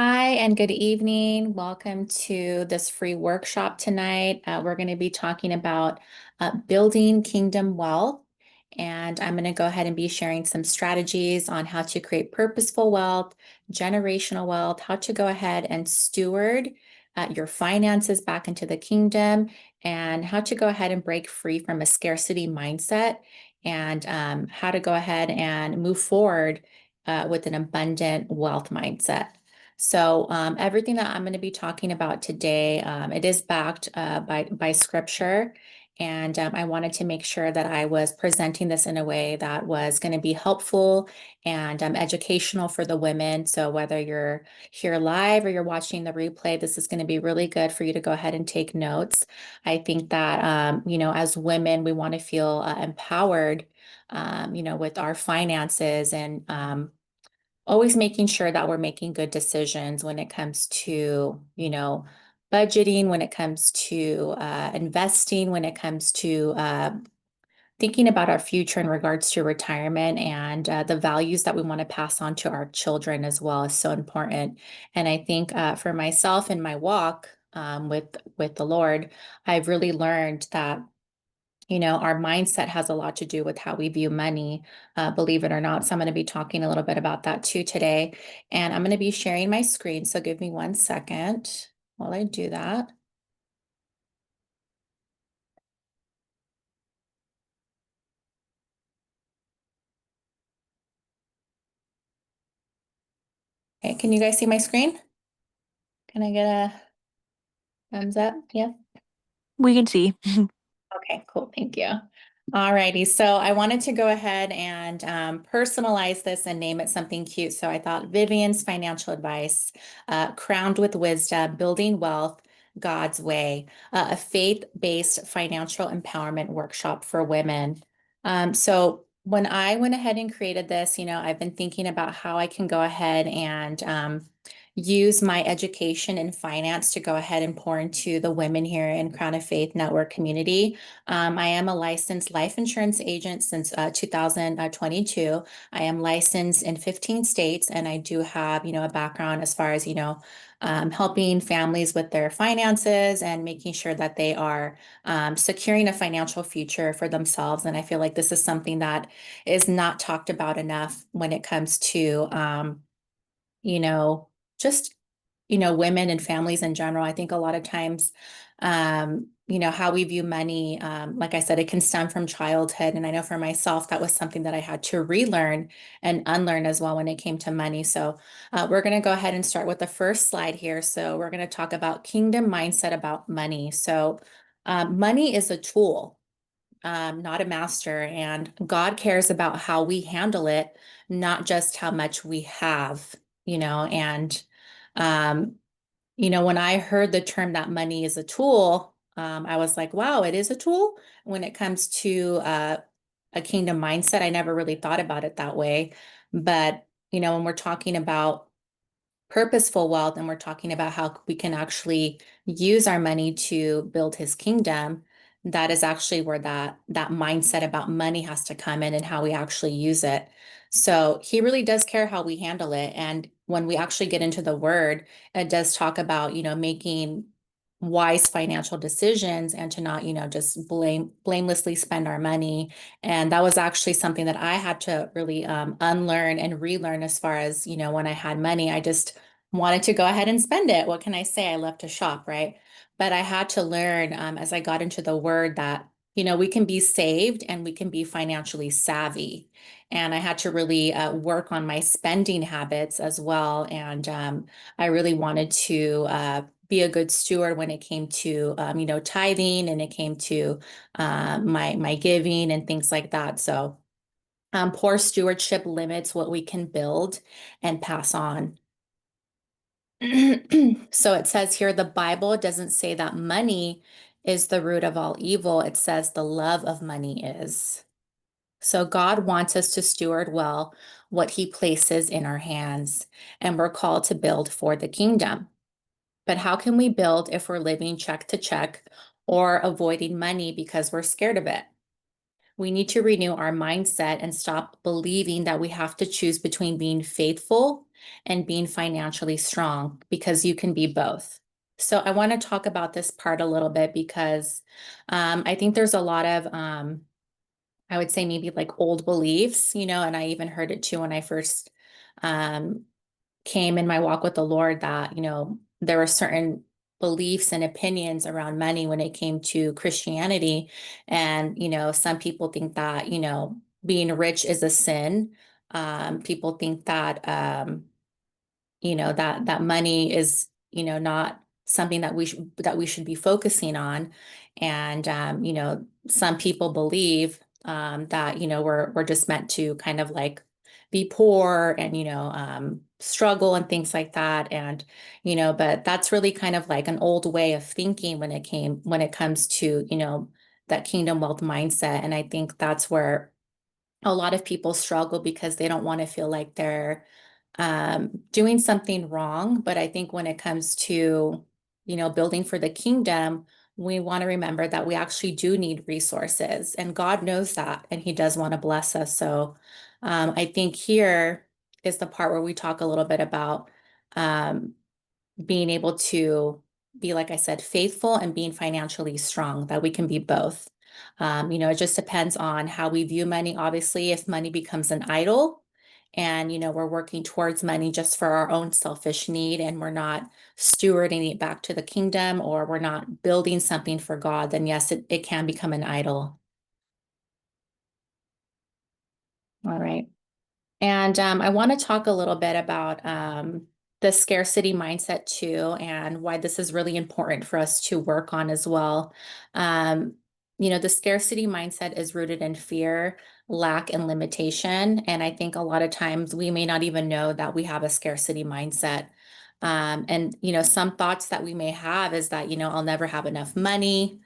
Hi, and good evening. Welcome to this free workshop tonight. We're going to be talking about building kingdom wealth. And I'm going to go ahead and be sharing some strategies on how to create purposeful wealth, generational wealth, how to go ahead and steward your finances back into the kingdom, and how to go ahead and break free from a scarcity mindset, and how to go ahead and move forward with an abundant wealth mindset. So everything that I'm going to be talking about today, it is backed by scripture. And I wanted to make sure that I was presenting this in a way that was going to be helpful and educational for the women. So whether you're here live or you're watching the replay, this is going to be really good for you to go ahead and take notes. I think that, as women, we want to feel empowered, with our finances, and always making sure that we're making good decisions when it comes to, budgeting, when it comes to investing, when it comes to thinking about our future in regards to retirement, and the values that we want to pass on to our children as well is so important. And I think for myself in my walk with the Lord, I've really learned that our mindset has a lot to do with how we view money, believe it or not. So I'm going to be talking a little bit about that too today. And I'm going to be sharing my screen. So give me 1 second while I do that. Okay, can you guys see my screen? Can I get a thumbs up? Yeah. We can see. Okay, cool. Thank you. All righty. So I wanted to go ahead and personalize this and name it something cute. So I thought Vivian's financial advice, crowned with wisdom, building wealth God's way, a faith-based financial empowerment workshop for women. So when I went ahead and created this, I've been thinking about how I can go ahead and use my education in finance to go ahead and pour into the women here in Crown of Faith Network community. I am a licensed life insurance agent since 2022. I am licensed in 15 states, and I do have, a background as far as, helping families with their finances and making sure that they are securing a financial future for themselves. And I feel like this is something that is not talked about enough when it comes to, you know, just, women and families in general. I think a lot of times, how we view money, like I said, it can stem from childhood. And I know for myself, that was something that I had to relearn and unlearn as well when it came to money. So we're going to go ahead and start with the first slide here. So we're going to talk about kingdom mindset about money. So money is a tool, not a master, and God cares about how we handle it, not just how much we have, and um, when I heard the term that money is a tool, I was like, wow, it is a tool. When it comes to a kingdom mindset, I never really thought about it that way. But, when we're talking about purposeful wealth, and we're talking about how we can actually use our money to build his kingdom, that is actually where that mindset about money has to come in, and how we actually use it. So he really does care how we handle it. And when we actually get into the word, it does talk about, making wise financial decisions, and to not, just blamelessly spend our money. And that was actually something that I had to really unlearn and relearn, as far as, when I had money, I just wanted to go ahead and spend it. What can I say? I love to shop, right? But I had to learn, as I got into the word, that, we can be saved and we can be financially savvy. And I had to really work on my spending habits as well. And I really wanted to be a good steward when it came to, tithing, and it came to my giving and things like that. So poor stewardship limits what we can build and pass on. So it says here, the Bible doesn't say that money is the root of all evil. It says the love of money is. So God wants us to steward well what he places in our hands, and we're called to build for the kingdom. But how can we build if we're living check to check, or avoiding money because we're scared of it? We need to renew our mindset and stop believing that we have to choose between being faithful and being financially strong, because you can be both. So I want to talk about this part a little bit because I think there's a lot of, I would say maybe like old beliefs, and I even heard it too when I first um, came in my walk with the Lord, that, there were certain beliefs and opinions around money when it came to Christianity. And, some people think that, being rich is a sin. People think that, that money is, not something that we should be focusing on. And some people believe that, we're just meant to kind of like be poor and, struggle and things like that. And, but that's really kind of like an old way of thinking when it comes to, that kingdom wealth mindset. And I think that's where a lot of people struggle, because they don't want to feel like they're doing something wrong. But I think when it comes to, building for the kingdom, we want to remember that we actually do need resources, and God knows that, and He does want to bless us. So I think here is the part where we talk a little bit about um, being able to be, like I said, faithful and being financially strong, that we can be both. It just depends on how we view money. Obviously, if money becomes an idol and, we're working towards money just for our own selfish need, and we're not stewarding it back to the kingdom, or we're not building something for God, then yes, it can become an idol. All right. And I want to talk a little bit about the scarcity mindset too, and why this is really important for us to work on as well. Um, the scarcity mindset is rooted in fear, lack, and limitation. And I think a lot of times we may not even know that we have a scarcity mindset. And, some thoughts that we may have is that, I'll never have enough money.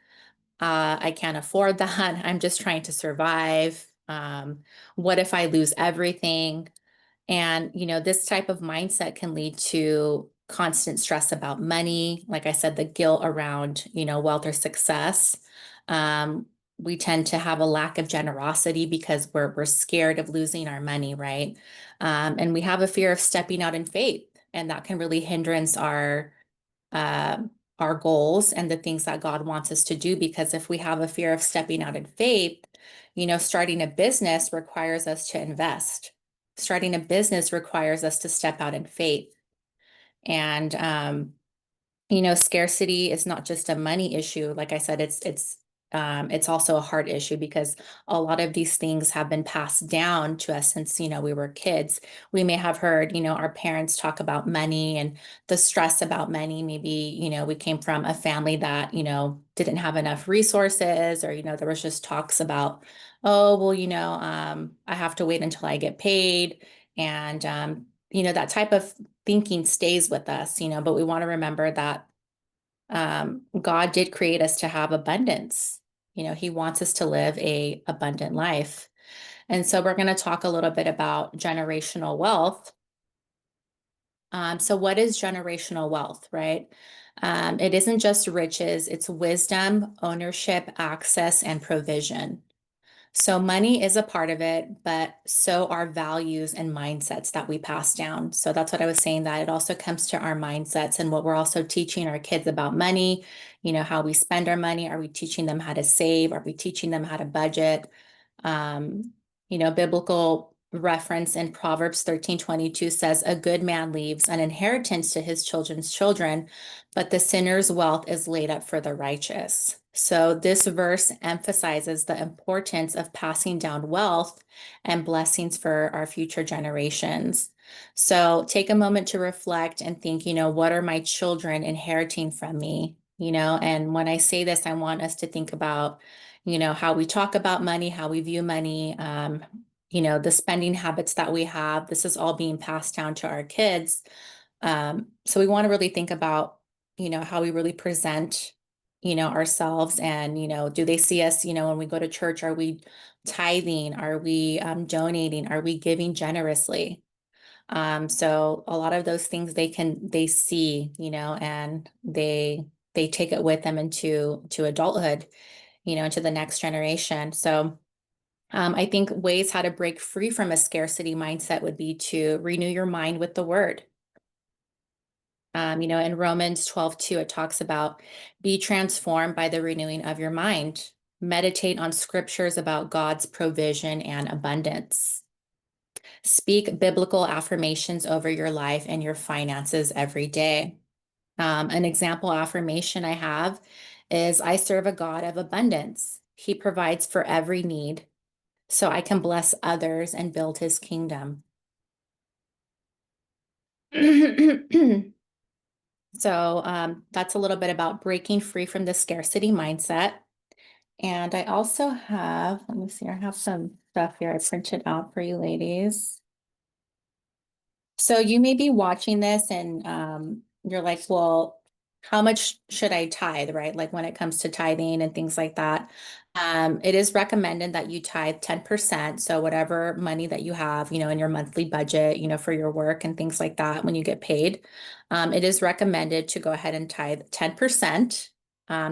I can't afford that. I'm just trying to survive. What if I lose everything? And, this type of mindset can lead to constant stress about money. Like I said, the guilt around, wealth or success. Um, we tend to have a lack of generosity because we're scared of losing our money, right? And we have a fear of stepping out in faith, and that can really hindrance uh, our goals and the things that God wants us to do. Because if we have a fear of stepping out in faith, starting a business requires us to invest. Starting a business requires us to step out in faith. And scarcity is not just a money issue. Like I said, it's also a heart issue, because a lot of these things have been passed down to us since, we were kids. We may have heard, our parents talk about money and the stress about money. Maybe, we came from a family that, didn't have enough resources, or, there was just talks about, oh, well, I have to wait until I get paid. And, that type of thinking stays with us, but we want to remember that God did create us to have abundance. He wants us to live a abundant life. And so we're going to talk a little bit about generational wealth. So what is generational wealth, right? It isn't just riches, it's wisdom, ownership, access, and provision. So money is a part of it, but so are values and mindsets that we pass down. So that's what I was saying, that it also comes to our mindsets and what we're also teaching our kids about money, how we spend our money. Are we teaching them how to save? Are we teaching them how to budget? Biblical reference in Proverbs 13:22 says, a good man leaves an inheritance to his children's children, but the sinner's wealth is laid up for the righteous. So this verse emphasizes the importance of passing down wealth and blessings for our future generations. So take a moment to reflect and think, what are my children inheriting from me? And when I say this, I want us to think about, how we talk about money, how we view money, the spending habits that we have. This is all being passed down to our kids. So we want to really think about, how we really present, ourselves, and, do they see us, when we go to church, are we tithing? Are we donating? Are we giving generously? So a lot of those things they see, and they take it with them into adulthood, into the next generation. So I think ways how to break free from a scarcity mindset would be to renew your mind with the word. In Romans 12:2, it talks about be transformed by the renewing of your mind. Meditate on scriptures about God's provision and abundance. Speak biblical affirmations over your life and your finances every day. An example affirmation I have is I serve a God of abundance. He provides for every need, so I can bless others and build his kingdom. So that's a little bit about breaking free from the scarcity mindset. And I also have, let me see, I have some stuff here I printed out for you ladies. So you may be watching this and you're like, well, how much should I tithe, right? Like when it comes to tithing and things like that. It is recommended that you tithe 10%. So whatever money that you have, in your monthly budget, for your work and things like that, when you get paid, it is recommended to go ahead and tithe 10%.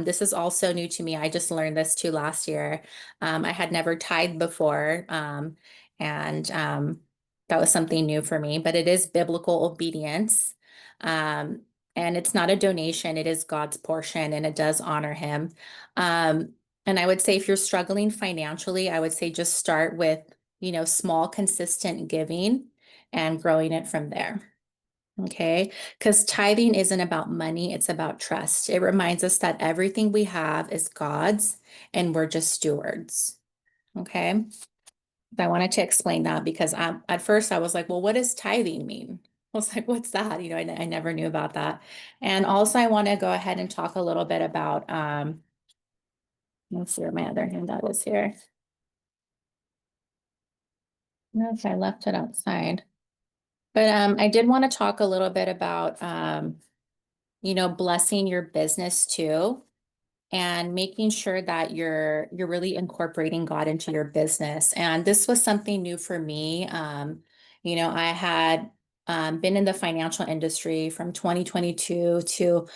This is also new to me. I just learned this too last year. I had never tithed before. And that was something new for me, but it is biblical obedience. Um, and it's not a donation, it is God's portion and it does honor him. And I would say if you're struggling financially, I would say just start with, small, consistent giving and growing it from there. Okay. Because tithing isn't about money, it's about trust. It reminds us that everything we have is God's and we're just stewards. Okay. I wanted to explain that because at first I was like, well, what does tithing mean? I was like, what's that? I never knew about that. And also I want to go ahead and talk a little bit about, let's see where my other handout is here. Nope, I left it outside. But I did want to talk a little bit about, blessing your business too, and making sure that you're really incorporating God into your business. And this was something new for me. I had been in the financial industry from 2022 to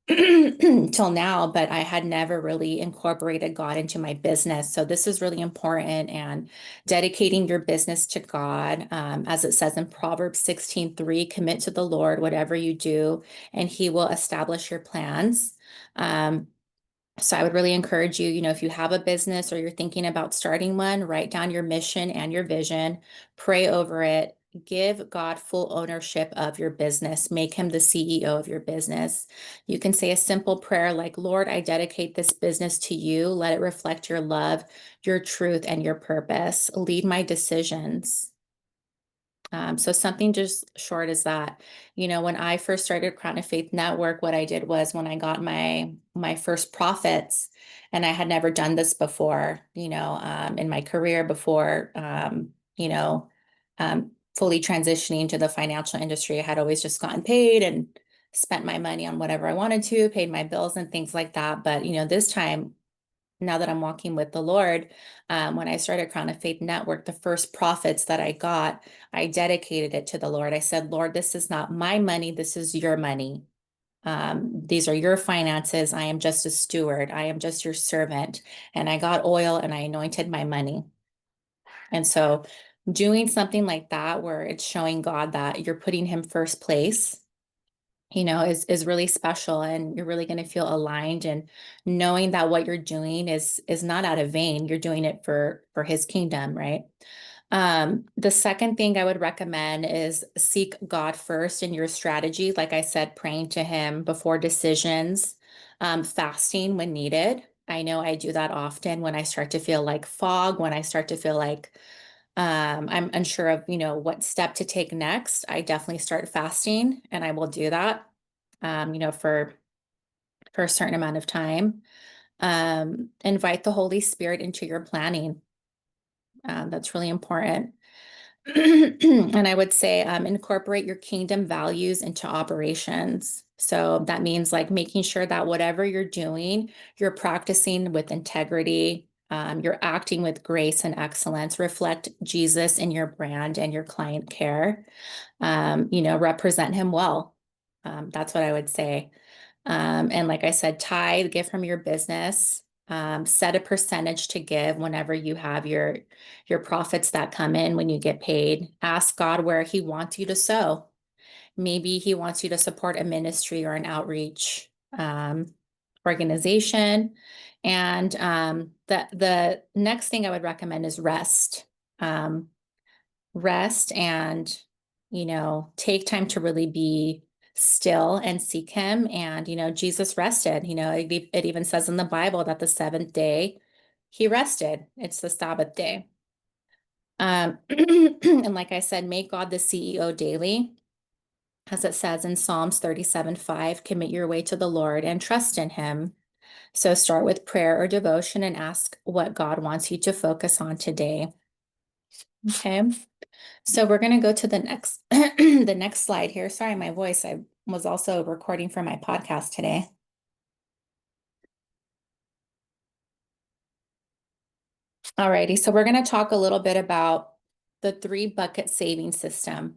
till now, but I had never really incorporated God into my business. So this is really important and dedicating your business to God. As it says in Proverbs 16:3, commit to the Lord whatever you do, and he will establish your plans. So I would really encourage you, if you have a business or you're thinking about starting one, write down your mission and your vision, pray over it, give God full ownership of your business, make him the CEO of your business. You can say a simple prayer like, Lord, I dedicate this business to you. Let it reflect your love, your truth, and your purpose. Lead my decisions. So something just short as that. When I first started Crown of Faith Network, what I did was when I got my first profits, and I had never done this before, in my career before, fully transitioning to the financial industry. I had always just gotten paid and spent my money on whatever I wanted to, paid my bills and things like that. But this time, now that I'm walking with the Lord, when I started Crown of Faith Network, the first profits that I got, I dedicated it to the Lord. I said, Lord, this is not my money. This is your money. These are your finances. I am just a steward. I am just your servant. And I got oil and I anointed my money. And so doing something like that, where it's showing God that you're putting him first place, is really special, and you're really going to feel aligned, and knowing that what you're doing is not out of vain. You're doing it for his kingdom, right? The second thing I would recommend is seek God first in your strategy. Like I said, praying to him before decisions, fasting when needed. I know I do that often when I start to feel like fog, when I start to feel like I'm unsure of, what step to take next. I definitely start fasting, and I will do that, for a certain amount of time. Invite the Holy Spirit into your planning. That's really important. And I would say incorporate your kingdom values into operations. So that means like making sure that whatever you're doing, you're practicing with integrity, you're acting with grace and excellence, reflect Jesus in your brand and your client care, represent him well. That's what I would say. And like I said, tithe, give from your business. Set a percentage to give whenever you have your profits that come in when you get paid. Ask God where He wants you to sow. Maybe He wants you to support a ministry or an outreach organization. And the next thing I would recommend is rest. Um, Rest and, take time to really be still and seek Him. And, Jesus rested. It even says in the Bible that the seventh day He rested. It's the Sabbath day. And like I said, make God the CEO daily. As it says in Psalms 37:5, commit your way to the Lord and trust in Him. So start with prayer or devotion and ask what God wants you to focus on today. Okay. So we're going to go to the next the next slide here. Sorry, my voice. I was also recording for my podcast today. Alrighty, so we're going to talk a little bit about the three bucket saving system.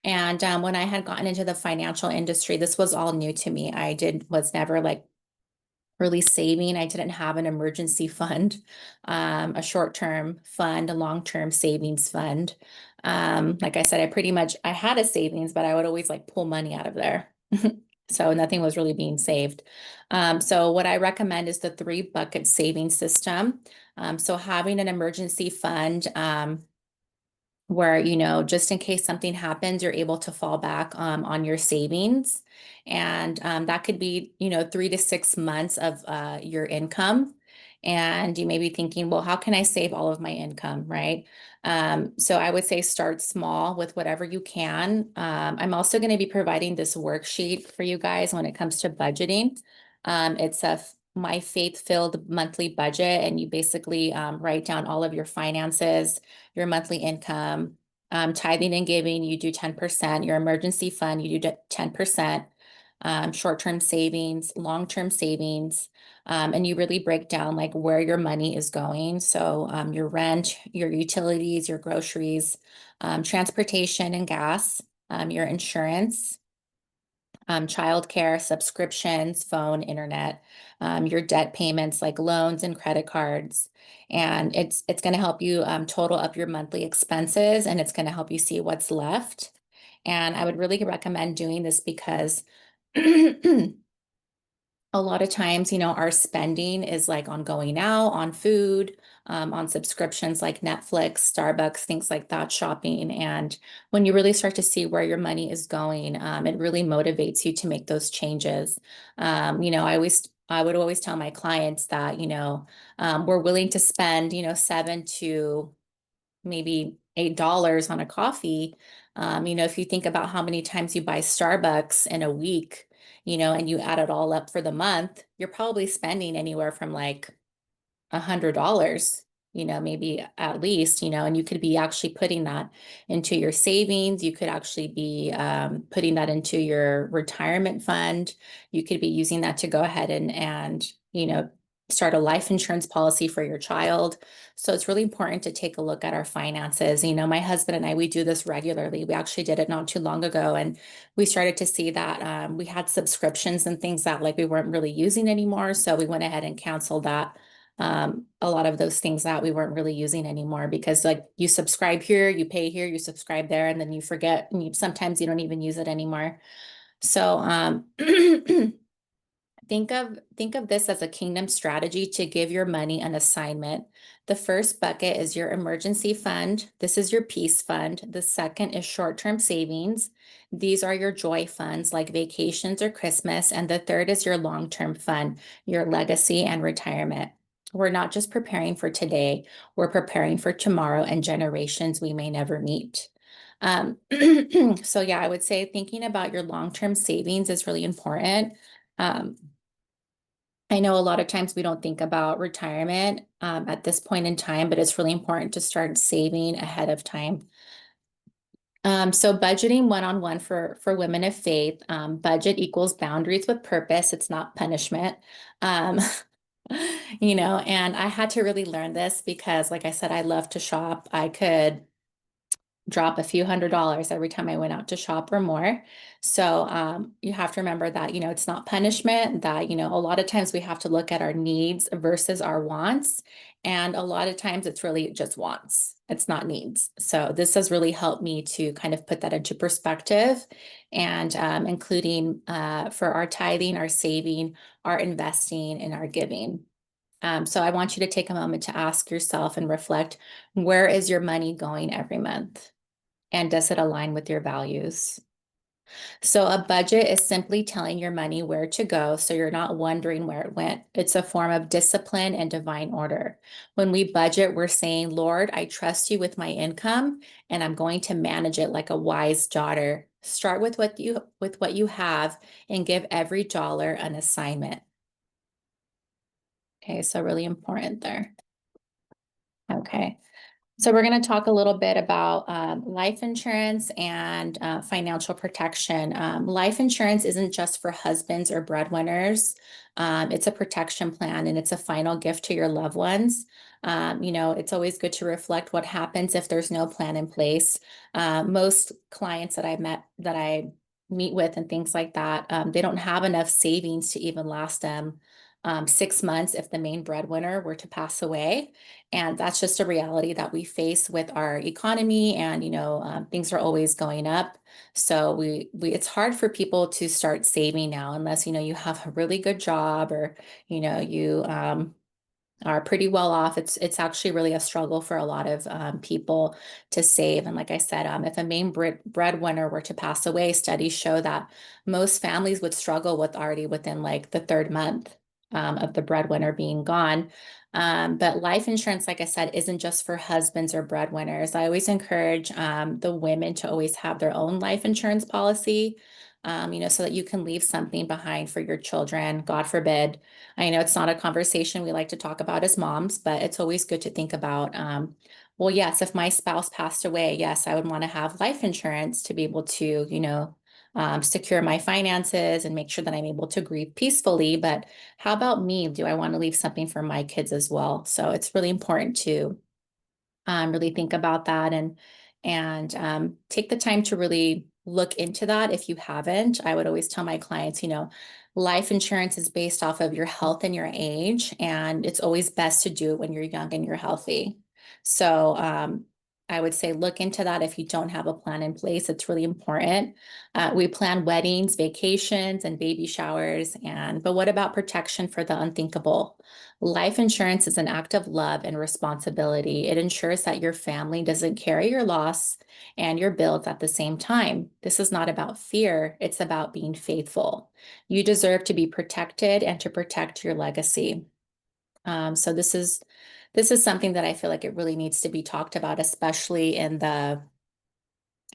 And when I had gotten into the financial industry, this was all new to me. Was never like really saving. I didn't have an emergency fund, a short-term fund, a long-term savings fund. Like I said, I had a savings, but I would always like pull money out of there. So nothing was really being saved. So what I recommend is the three bucket saving system. So having an emergency fund, where, just in case something happens, you're able to fall back on your savings. And that could be, 3 to 6 months of your income. And you may be thinking, well, how can I save all of my income, right? So I would say start small with whatever you can. I'm also going to be providing this worksheet for you guys when it comes to budgeting. It's my faith-filled monthly budget, and you basically write down all of your finances, your monthly income, tithing and giving, you do 10%, your emergency fund, you do 10%, short-term savings, long-term savings, and you really break down like where your money is going. So your rent, your utilities, your groceries, transportation and gas, your insurance, childcare, subscriptions, phone, internet, your debt payments like loans and credit cards. And it's going to help you total up your monthly expenses, and it's going to help you see what's left. And I would really recommend doing this because a lot of times, our spending is like on going out, on food, on subscriptions like Netflix, Starbucks, things like that, shopping. And when you really start to see where your money is going, it really motivates you to make those changes. I would always tell my clients that, we're willing to spend, 7 to maybe $8 on a coffee. If you think about how many times you buy Starbucks in a week, and you add it all up for the month, you're probably spending anywhere from like $100, maybe at least, and you could be actually putting that into your savings. You could actually be putting that into your retirement fund. You could be using that to go ahead and start a life insurance policy for your child. So it's really important to take a look at our finances. My husband and I, we do this regularly. We actually did it not too long ago, and we started to see that we had subscriptions and things that like we weren't really using anymore. So we went ahead and canceled that, a lot of those things that we weren't really using anymore, because like you subscribe here, you pay here, you subscribe there, and then you forget, and sometimes you don't even use it anymore. So think of this as a kingdom strategy to give your money an assignment. The first bucket is your emergency fund. This is your peace fund. The second is short-term savings. These are your joy funds like vacations or Christmas. And the third is your long-term fund, your legacy and retirement. We're not just preparing for today, we're preparing for tomorrow and generations we may never meet. So yeah, I would say thinking about your long-term savings is really important. I know a lot of times we don't think about retirement at this point in time, but it's really important to start saving ahead of time. So budgeting one-on-one for women of faith, budget equals boundaries with purpose. It's not punishment. Um, and I had to really learn this because, like I said, I love to shop. drop a few $100s every time I went out to shop or more. So you have to remember that, it's not punishment, that, a lot of times we have to look at our needs versus our wants. And a lot of times it's really just wants, it's not needs. So this has really helped me to kind of put that into perspective, and including for our tithing, our saving, our investing, and our giving. So I want you to take a moment to ask yourself and reflect, where is your money going every month? And does it align with your values? So a budget is simply telling your money where to go, so you're not wondering where it went. It's a form of discipline and divine order. When we budget, we're saying, Lord, I trust you with my income, and I'm going to manage it like a wise daughter. Start with what you have, and give every dollar an assignment. Okay, so really important there. Okay. So we're going to talk a little bit about life insurance and financial protection. Life insurance isn't just for husbands or breadwinners. It's a protection plan, and it's a final gift to your loved ones. It's always good to reflect what happens if there's no plan in place. Most clients that I meet with and things like that, they don't have enough savings to even last them 6 months if the main breadwinner were to pass away. And that's just a reality that we face with our economy, and things are always going up. So it's hard for people to start saving now unless you have a really good job, or you are pretty well off. It's actually really a struggle for a lot of people to save. And like I said, if a main breadwinner were to pass away, studies show that most families would struggle with already within like the third month of the breadwinner being gone. But life insurance, like I said, isn't just for husbands or breadwinners. I always encourage the women to always have their own life insurance policy, so that you can leave something behind for your children, God forbid. I know it's not a conversation we like to talk about as moms, but it's always good to think about, well, yes, if my spouse passed away, yes, I would want to have life insurance to be able to, secure my finances and make sure that I'm able to grieve peacefully. But how about me? Do I want to leave something for my kids as well? So it's really important to really think about that, and take the time to really look into that. If you haven't, I would always tell my clients, life insurance is based off of your health and your age, and it's always best to do it when you're young and you're healthy. So I would say look into that if you don't have a plan in place. It's really important. We plan weddings, vacations, and baby showers, but what about protection for the unthinkable? Life insurance is an act of love and responsibility. It ensures that your family doesn't carry your loss and your bills at the same time. This is not about fear, it's about being faithful. You deserve to be protected and to protect your legacy. So this is something that I feel like it really needs to be talked about, especially in uh,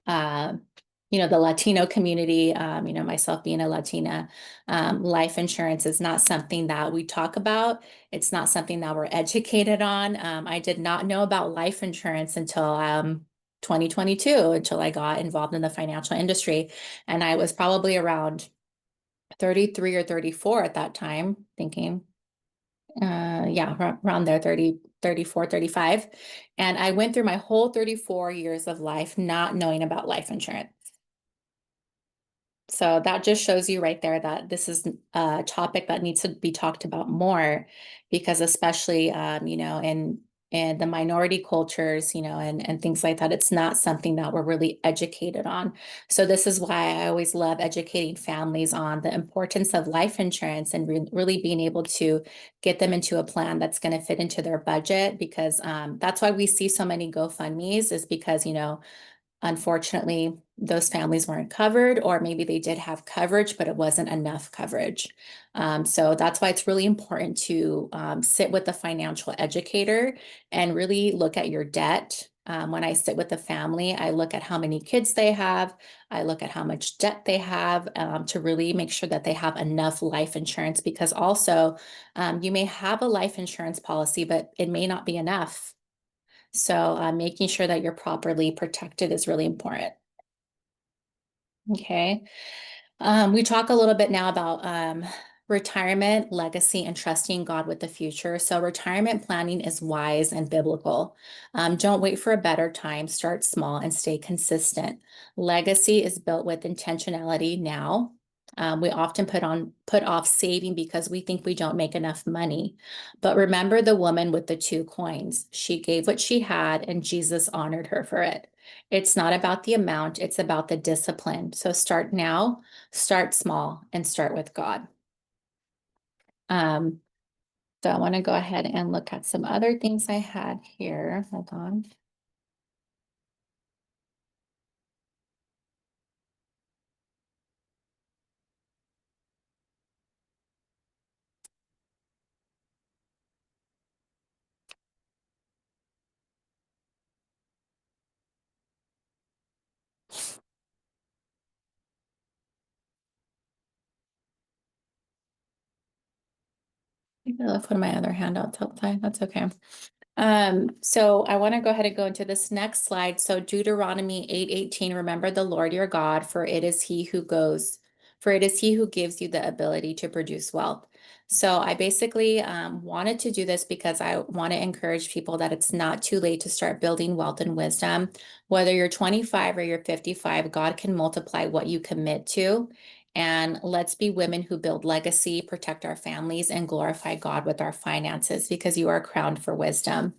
the Latino community. Myself being a Latina, life insurance is not something that we talk about. It's not something that we're educated on. I did not know about life insurance until 2022, until I got involved in the financial industry. And I was probably around 33 or 34 at that time, thinking, yeah, around there, 30, 34, 35. And I went through my whole 34 years of life not knowing about life insurance. So that just shows you right there that this is a topic that needs to be talked about more, because especially, in the minority cultures, and things like that, it's not something that we're really educated on. So this is why I always love educating families on the importance of life insurance, and really being able to get them into a plan that's going to fit into their budget, because that's why we see so many GoFundMe's, is because, unfortunately, those families weren't covered, or maybe they did have coverage, but it wasn't enough coverage. So that's why it's really important to sit with a financial educator and really look at your debt. When I sit with the family, I look at how many kids they have. I look at how much debt they have, to really make sure that they have enough life insurance, because also you may have a life insurance policy, but it may not be enough. So making sure that you're properly protected is really important. Okay. We talk a little bit now about retirement, legacy, and trusting God with the future. So retirement planning is wise and biblical. Don't wait for a better time. Start small and stay consistent. Legacy is built with intentionality now. We often put off saving because we think we don't make enough money. But remember the woman with the 2 coins. She gave what she had, and Jesus honored her for it. It's not about the amount, it's about the discipline. So start now, start small, and start with God. Um, so I want to go ahead and look at some other things I had here. Hold on. Maybe I left one of my other handouts outside. That's okay. So I want to go ahead and go into this next slide. So Deuteronomy 8:18, remember the Lord your God, for it is he who gives you the ability to produce wealth. So I basically wanted to do this because I want to encourage people that it's not too late to start building wealth and wisdom. Whether you're 25 or you're 55, God can multiply what you commit to. And let's be women who build legacy, protect our families, and glorify God with our finances because you are crowned for wisdom.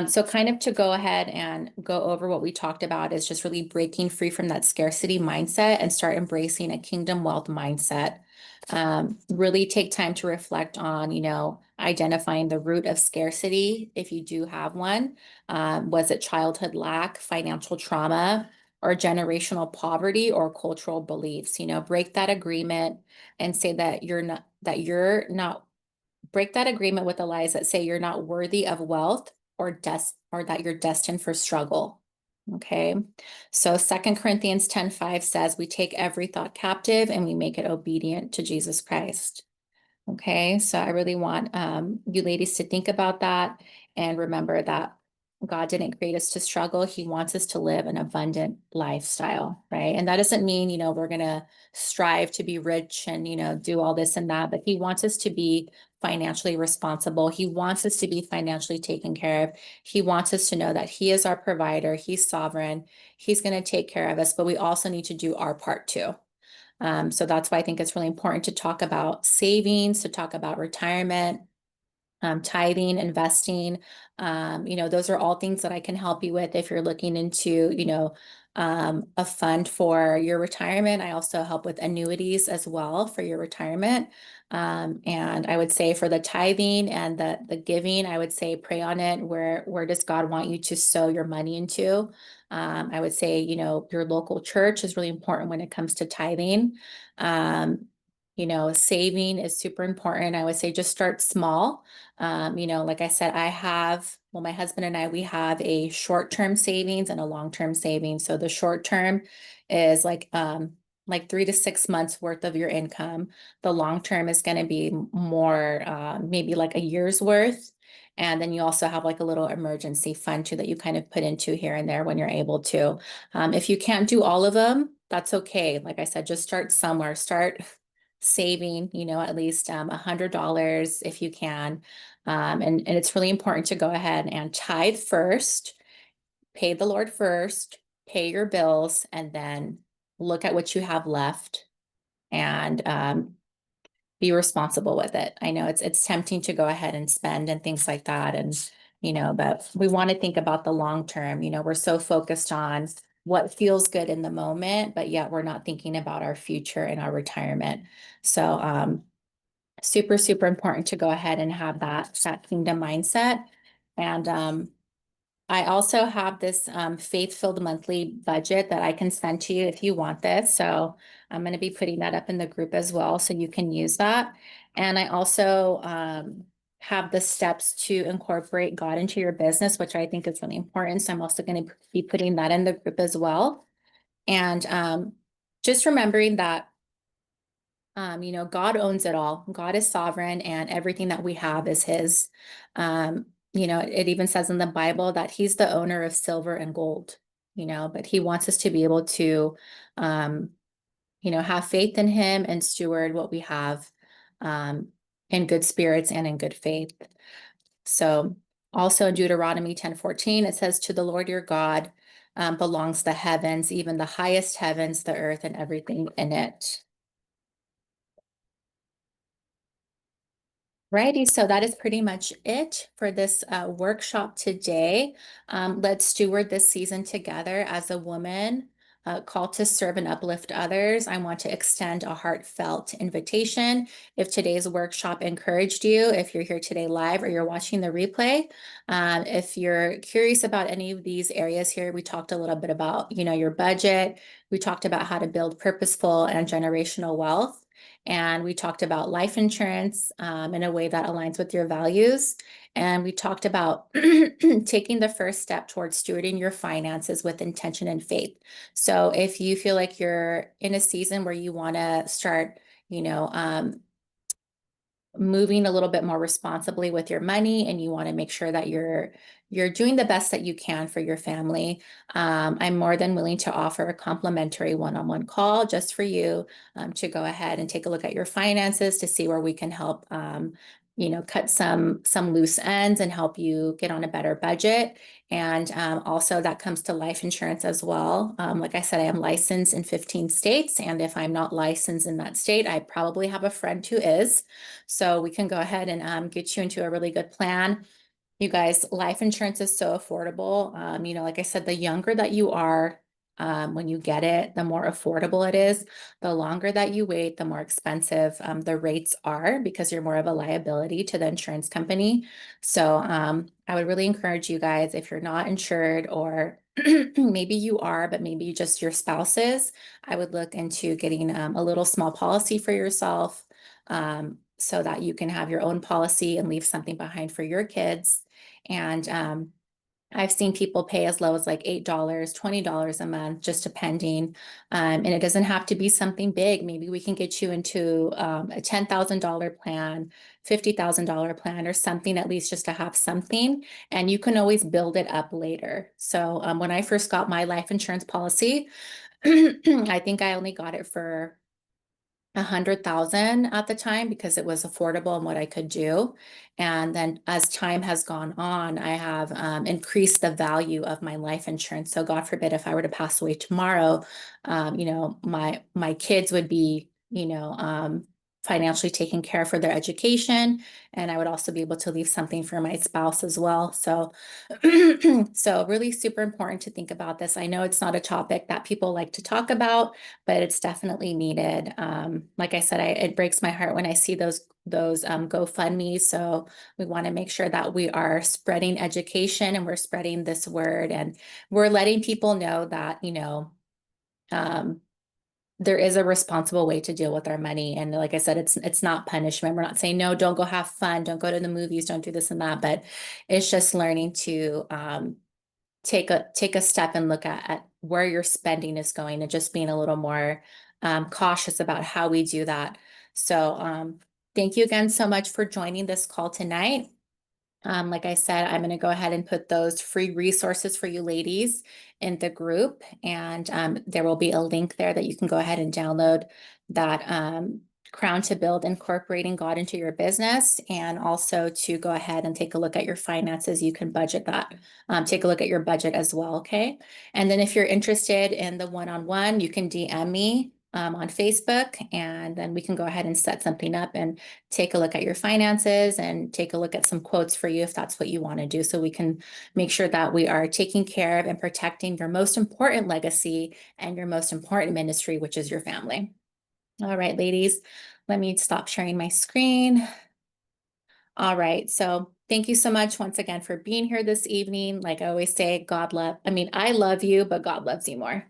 So kind of to go ahead and go over what we talked about is just really breaking free from that scarcity mindset and start embracing a kingdom wealth mindset. Really take time to reflect on, identifying the root of scarcity if you do have one. Was it childhood lack, financial trauma, or generational poverty or cultural beliefs? Break that agreement and say that you're not break that agreement with the lies that say you're not worthy of wealth or that you're destined for struggle. Okay. So 2 Corinthians 10:5 says we take every thought captive and we make it obedient to Jesus Christ. Okay, so I really want you ladies to think about that and remember that God didn't create us to struggle. He wants us to live an abundant lifestyle, right? And that doesn't mean, we're going to strive to be rich and, do all this and that, but He wants us to be financially responsible. He wants us to be financially taken care of. He wants us to know that He is our provider. He's sovereign. He's going to take care of us, but we also need to do our part too. So that's why I think it's really important to talk about savings, to talk about retirement, tithing, investing. Those are all things that I can help you with if you're looking into, a fund for your retirement. I also help with annuities as well for your retirement. And I would say for the tithing and the giving, I would say pray on it. Where does God want you to sow your money into? I would say, your local church is really important when it comes to tithing. Saving is super important. I would say just start small. Like I said, my husband and I, we have a short-term savings and a long-term savings. So the short term is like 3 to 6 months worth of your income. The long term is going to be more, maybe like a year's worth. And then you also have like a little emergency fund too that you kind of put into here and there when you're able to. If you can't do all of them, that's okay. Like I said, just start somewhere. Start saving, at least $100 if you can. And it's really important to go ahead and tithe first, pay the Lord first, pay your bills, and then look at what you have left and be responsible with it. I know it's tempting to go ahead and spend and things like that. And, but we want to think about the long term. We're so focused on what feels good in the moment, but yet we're not thinking about our future and our retirement. So super, super important to go ahead and have that kingdom mindset. And I also have this faith-filled monthly budget that I can send to you if you want this. So I'm going to be putting that up in the group as well, so you can use that. And I also have the steps to incorporate God into your business, which I think is really important. So I'm also going to be putting that in the group as well. And just remembering that God owns it all. God is sovereign and everything that we have is His. It even says in the Bible that He's the owner of silver and gold, but He wants us to be able to, have faith in Him and steward what we have in good spirits and in good faith. So also in Deuteronomy 10:14, it says, to the Lord your God belongs the heavens, even the highest heavens, the earth, and everything in it. Righty, so that is pretty much it for this workshop today. Let's steward this season together as a woman called to serve and uplift others. I want to extend a heartfelt invitation. If today's workshop encouraged you, if you're here today live or you're watching the replay, if you're curious about any of these areas here, we talked a little bit about, your budget. We talked about how to build purposeful and generational wealth. And we talked about life insurance in a way that aligns with your values. And we talked about taking the first step towards stewarding your finances with intention and faith. So if you feel like you're in a season where you want to start, moving a little bit more responsibly with your money and you want to make sure that you're doing the best that you can for your family, I'm more than willing to offer a complimentary one-on-one call just for you to go ahead and take a look at your finances to see where we can help cut some loose ends and help you get on a better budget. And also that comes to life insurance as well. Like I said, I am licensed in 15 states, and if I'm not licensed in that state, I probably have a friend who is. So we can go ahead and get you into a really good plan. You guys, life insurance is so affordable. Like I said, the younger that you are, when you get it, the more affordable it is. The longer that you wait, the more expensive the rates are because you're more of a liability to the insurance company. So I would really encourage you guys, if you're not insured or maybe you are, but maybe just your spouse is, I would look into getting a little small policy for yourself so that you can have your own policy and leave something behind for your kids. And I've seen people pay as low as like $8, $20 a month, just depending. And it doesn't have to be something big. Maybe we can get you into a $10,000 plan, $50,000 plan, or something, at least just to have something. And you can always build it up later. So when I first got my life insurance policy, I think I only got it for 100,000 at the time because it was affordable and what I could do. And then as time has gone on, I have increased the value of my life insurance. So God forbid, if I were to pass away tomorrow, my kids would be, financially taken care of for their education. And I would also be able to leave something for my spouse as well. So, so really super important to think about this. I know it's not a topic that people like to talk about, but it's definitely needed. Like I said, it breaks my heart when I see those GoFundMe. So we want to make sure that we are spreading education and we're spreading this word and we're letting people know that, there is a responsible way to deal with our money. And like I said, it's not punishment. We're not saying, no, don't go have fun, don't go to the movies, don't do this and that, but it's just learning to take a step and look at where your spending is going and just being a little more cautious about how we do that. So thank you again so much for joining this call tonight. Like I said, I'm going to go ahead and put those free resources for you ladies in the group, and there will be a link there that you can go ahead and download that Crown to Build Incorporating God into Your Business, and also to go ahead and take a look at your finances. You can budget that, take a look at your budget as well, okay? And then if you're interested in the one-on-one, you can DM me on Facebook, and then we can go ahead and set something up and take a look at your finances and take a look at some quotes for you if that's what you want to do. So we can make sure that we are taking care of and protecting your most important legacy and your most important ministry, which is your family. All right, ladies, let me stop sharing my screen. All right, so thank you so much once again for being here this evening. Like I always say, I love you, but God loves you more.